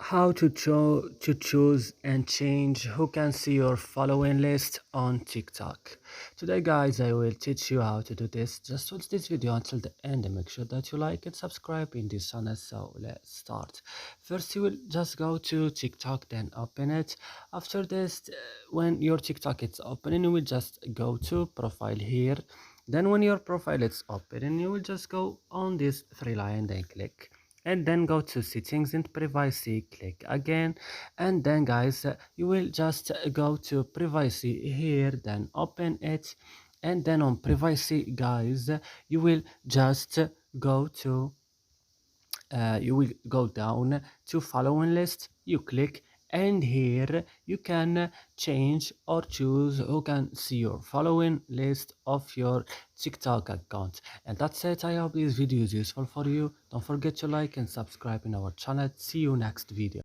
How to choose and change who can see your following list on TikTok. Today guys, I will teach you how to do this. Just watch this video until the end and make sure that you like and subscribe in this channel. So let's start. First you will just go to TikTok, then open it. After this, when your TikTok is open, you will just go to profile here. Then when your profile is open, you will just go on this three line, then click, and then go to settings and privacy, click again, and then guys, you will just go to privacy here, then open it, and then on privacy guys, you will just go to you will go down to following list, you click, and here you can change or choose who can see your following list of your TikTok account. And that's it. I hope this video is useful for you. Don't forget to like and subscribe in our channel. See you next video.